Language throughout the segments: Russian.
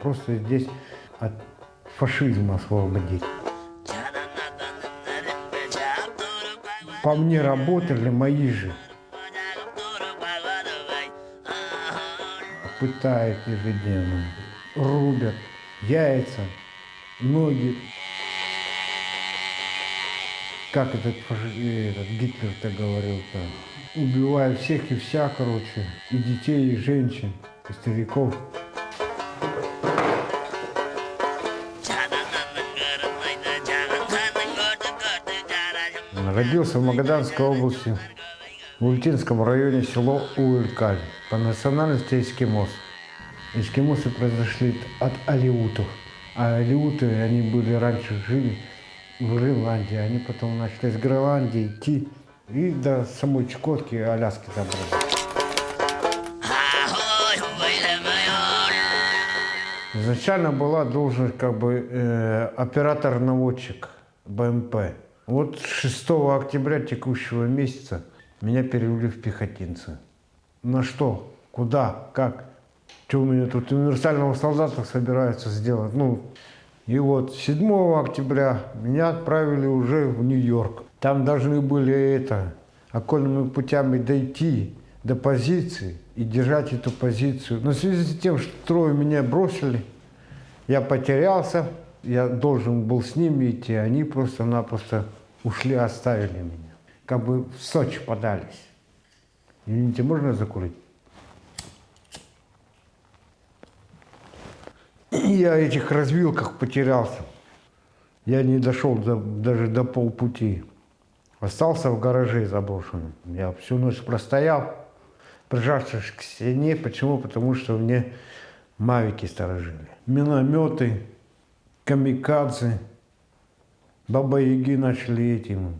просто здесь от фашизма освободить. По мне работали мои же. Пытают ежедневно, рубят яйца, ноги. Как этот Гитлер-то говорил-то? Убивают всех и вся, короче, и детей, и женщин, и стариков. Родился в Магаданской области, в Ультинском районе, село Уэлькаль, по национальности эскимос. Эскимосы произошли от алеутов, а алеуты, они были раньше жили в Гренландии, они потом начали с Гренландии идти и до самой Чукотки и Аляски добрались. Изначально была должность оператор-наводчик БМП. Вот 6 октября текущего месяца меня перевели в пехотинцы. На что? Куда? Как? Что у меня тут универсального солдата собираются сделать? И вот 7 октября меня отправили уже в Нью-Йорк. Там должны были окольными путями дойти до позиции и держать эту позицию. Но в связи с тем, что трое меня бросили, я потерялся, я должен был с ними идти, они просто-напросто ушли, оставили меня. Как бы в Сочи подались. Извините, можно закурить? Я в этих развилках потерялся. Я не дошел даже до полпути. Остался в гараже заброшенном. Я всю ночь простоял, прижавшись к стене. Почему? Потому что мне мавики сторожили. Минометы, камикадзе, баба-яги начали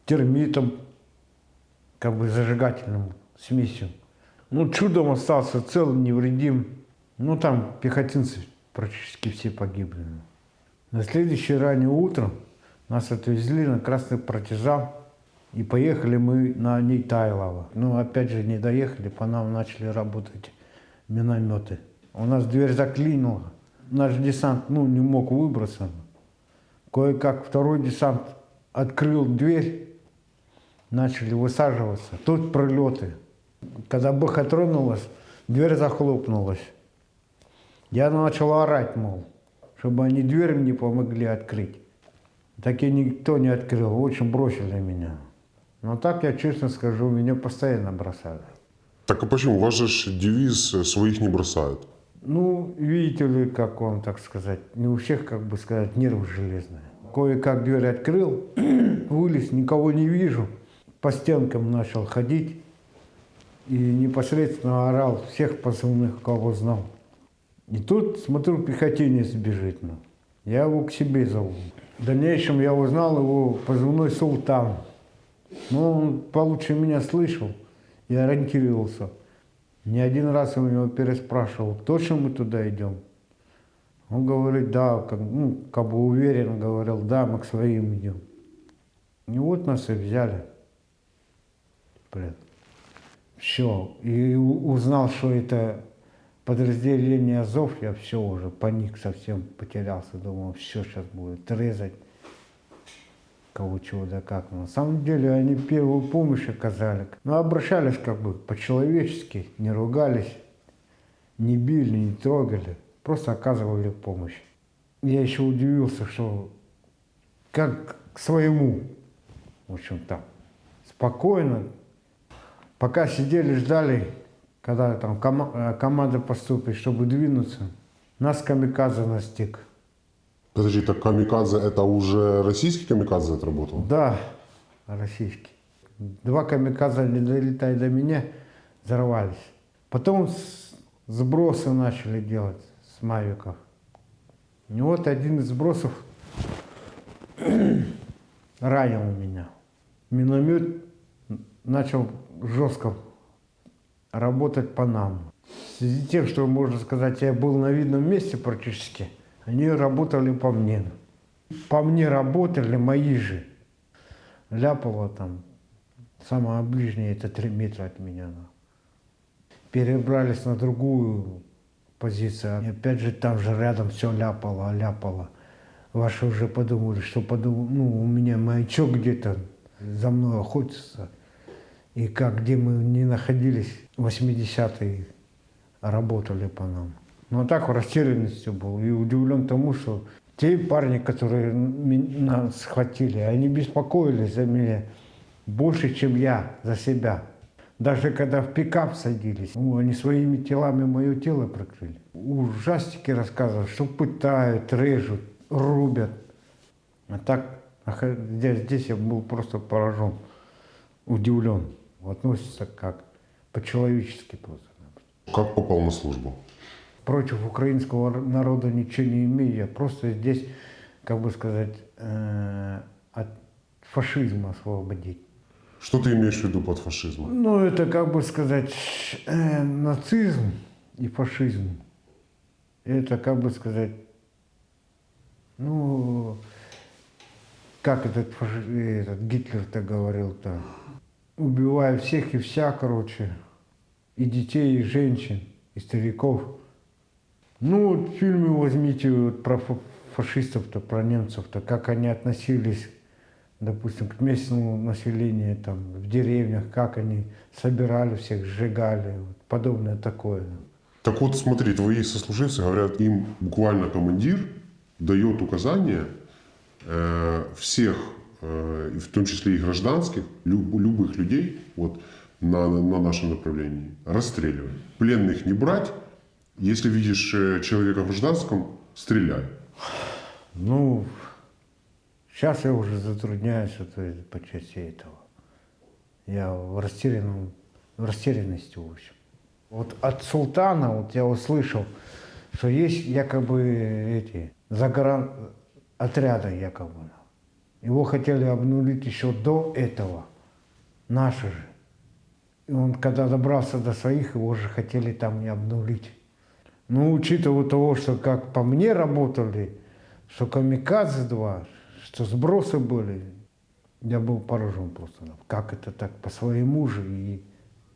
термитом, зажигательным смесью. Чудом остался цел, невредим. Там пехотинцы практически все погибли. На следующее раннее утро нас отвезли на Красный партизан, и поехали мы на Нетайлово. Опять же, не доехали, по нам начали работать минометы. У нас дверь заклинила, наш десант не мог выбраться. Кое-как второй десант открыл дверь, начали высаживаться. Тут прилеты. Когда бэха тронулась, дверь захлопнулась. Я начал орать, чтобы они дверь мне помогли открыть. Так и никто не открыл, очень бросили меня. Но так, я честно скажу, меня постоянно бросали. Так а почему? У вас же девиз «своих не бросают». Видите ли, как вам так сказать, не у всех, нервы железные. Кое-как дверь открыл, вылез, никого не вижу. По стенкам начал ходить и непосредственно орал всех позывных, кого знал. И тут, смотрю, пехотинец бежит. Я его к себе зову. В дальнейшем я узнал его позывной «Султан». Он получше меня слышал и ориентировался. Не один раз я у него переспрашивал, точно мы туда идем? Он говорит, да, уверенно говорил, да, мы к своим идем. И вот нас и взяли. Все. И узнал, что это подразделение Азов, я все уже паник совсем потерялся, думал, все сейчас будет резать, кого чего да как. На самом деле они первую помощь оказали, обращались по-человечески, не ругались, не били, не трогали, просто оказывали помощь. Я еще удивился, что как к своему, в общем так, спокойно, пока сидели, ждали, когда команда поступит, чтобы двинуться, нас камикадзе настиг. Подожди, так камикадзе это уже российский камикадзе отработал? Да, российский. 2 камикадзе, не долетая до меня, взорвались. Потом сбросы начали делать с мавиков. И вот один из сбросов ранил меня. Миномет начал жестко работать по нам. В связи с тем, что, можно сказать, я был на видном месте практически, они работали по мне. По мне работали мои же. Ляпало самое ближнее, это 3 метра от меня. Перебрались на другую позиция. И опять же там же рядом все ляпало. Ваши уже подумали, что у меня маячок где-то за мной охотится. И где мы не находились, 80-е работали по нам. Но так в растерянности был и удивлен тому, что те парни, которые нас схватили, они беспокоились за меня больше, чем я за себя. Даже когда в пикап садились, они своими телами мое тело прикрыли. Ужастики рассказывают, что пытают, режут, рубят. А так, здесь я был просто поражен, удивлен. Относится как по-человечески просто. Как попал на службу? Против украинского народа ничего не имею. Я просто здесь, от фашизма освободить. Что ты имеешь в виду под фашизмом? Ну, это, нацизм и фашизм. Это, как этот Гитлер-то говорил-то? Убивая всех и вся, и детей, и женщин, и стариков. В фильме возьмите про фашистов-то, про немцев-то, как они относились, допустим, к местному населению, там, в деревнях, как они собирали всех, сжигали, подобное такое. Так вот, смотри, твои сослуживцы говорят, им буквально командир дает указания всех, в том числе и гражданских, любых людей на нашем направлении, расстреливать. Пленных не брать, если видишь человека в гражданском, стреляй. Сейчас я уже затрудняюсь по части этого. Я в растерянности, в общем. От султана я услышал, что есть якобы эти загранотряды якобы. Его хотели обнулить еще до этого, наши же. И он, когда добрался до своих, его же хотели там не обнулить. Учитывая того, что как по мне работали, что камикадзе-2, что сбросы были, я был поражен просто. Как это так, по своему же и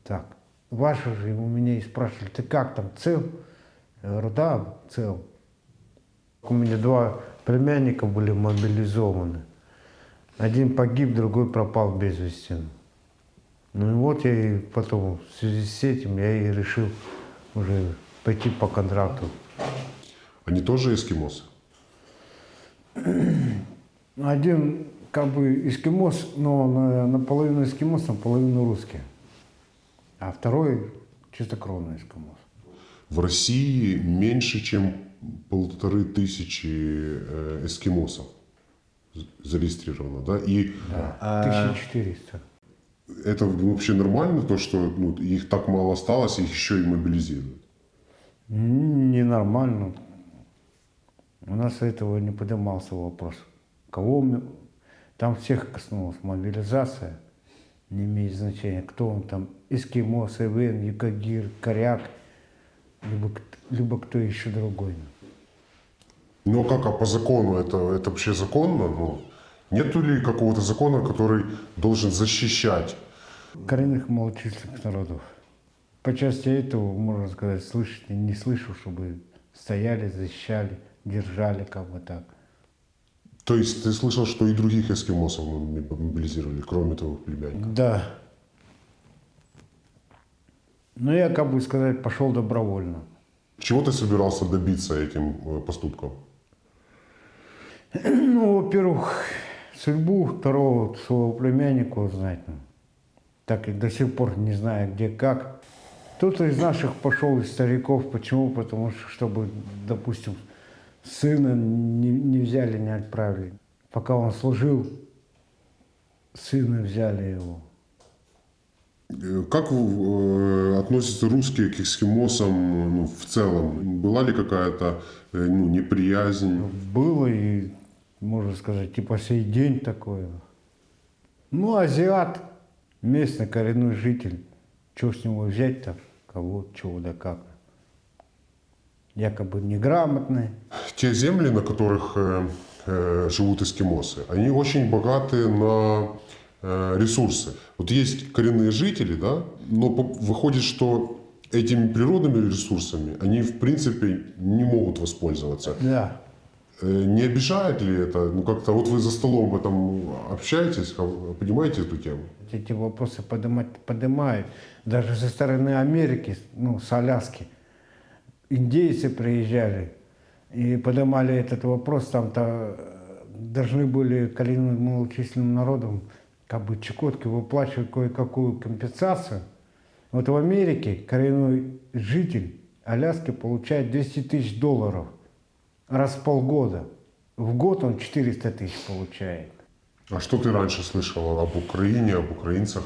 так. Ваши же у меня и спрашивали, ты как там, цел? Я говорю, да, цел. У меня 2 племянника были мобилизованы. Один погиб, другой пропал без вести. Я и потом, в связи с этим, я и решил уже пойти по контракту. Они тоже эскимосы? Один эскимос, но наполовину эскимос, наполовину русский. А второй чистокровный эскимос. В России меньше, чем 1500 эскимосов зарегистрировано, да? Да, 1400. Это вообще нормально, то, что их так мало осталось, их еще и мобилизируют? Ненормально. У нас этого не поднимался вопрос. Там всех коснулась мобилизация, не имеет значения, кто он там, эскимос, эвен, юкагир, коряк, либо кто еще другой. А по закону это вообще законно? Нету ли какого-то закона, который должен защищать? Коренных малочисленных народов. По части этого, можно сказать, слышать и не слышу, чтобы стояли, защищали, держали так. То есть ты слышал, что и других эскимосов мобилизировали, кроме твоих племянников? Да. Я, пошел добровольно. Чего ты собирался добиться этим поступком? Во-первых, судьбу второго своего племянника узнать. Так и до сих пор не знаю, где, как. Кто-то из наших пошел, из стариков. Почему? Потому что, чтобы, допустим, сына не взяли, не отправили. Пока он служил, сына взяли его. Как относятся русские к эскимосам в целом? Была ли какая-то неприязнь? Было и, можно сказать, и по сей день такое. Азиат, местный коренной житель, что с него взять-то, кого, чего да как. Якобы неграмотный. Те земли, на которых живут эскимосы, они очень богаты на ресурсы. Есть коренные жители, да, но выходит, что этими природными ресурсами они, в принципе, не могут воспользоваться. Да. Не обижает ли это? Ну, как-то вот вы за столом в этом общаетесь, понимаете эту тему? Эти вопросы поднимают. Даже со стороны Америки, ну, с Аляски, индейцы приезжали и поднимали этот вопрос. Там-то должны были коренным малочисленным народам как бы Чукотки выплачивать кое-какую компенсацию. Вот в Америке коренной житель Аляски получает 200 тысяч долларов раз в полгода. В год он 400 тысяч получает. А что ты раньше слышал об Украине, об украинцах?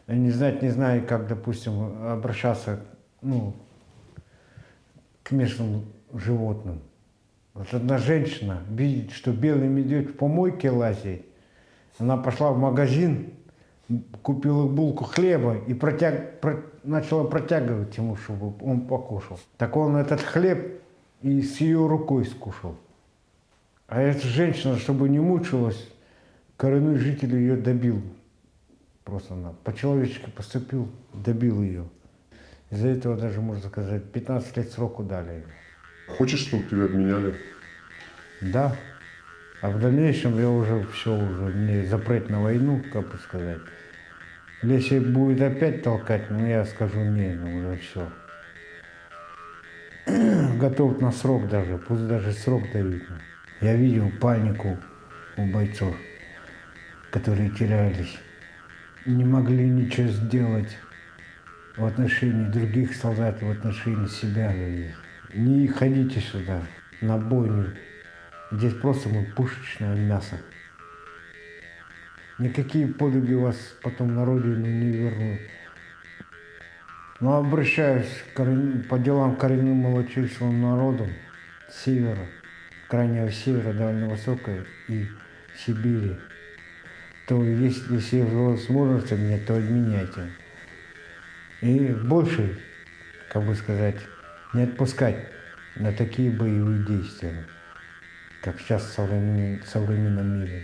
Я не знаю, как, допустим, обращаться, ну, к местным животным. Вот одна женщина видит, что белый медведь в помойке лазит. Она пошла в магазин, купила булку хлеба и начала протягивать ему, чтобы он покушал. Так он этот хлеб и с ее рукой скушал. А эта женщина, чтобы не мучилась, коренной житель ее добил. Просто она по-человечески поступил, добил ее. Из-за этого даже, можно сказать, 15 лет сроку дали. Хочешь, чтобы тебя обменяли? Да. А в дальнейшем я уже мне запрет на войну, как бы сказать. Если будет опять толкать, ну я скажу не, ну уже все. Готов на срок даже, пусть даже срок дают. Я видел панику у бойцов, которые терялись. Не могли ничего сделать в отношении других солдат, в отношении себя. Не ходите сюда, на бойню. Здесь просто мы пушечное мясо. Никакие подвиги вас потом на родину не вернут. Но обращаюсь по делам коренным малочисленным народом севера, крайнего севера, довольно высокой и Сибири, то если есть возможность меня, то обменяйте. И больше, как бы сказать, не отпускать на такие боевые действия, как сейчас в современном мире.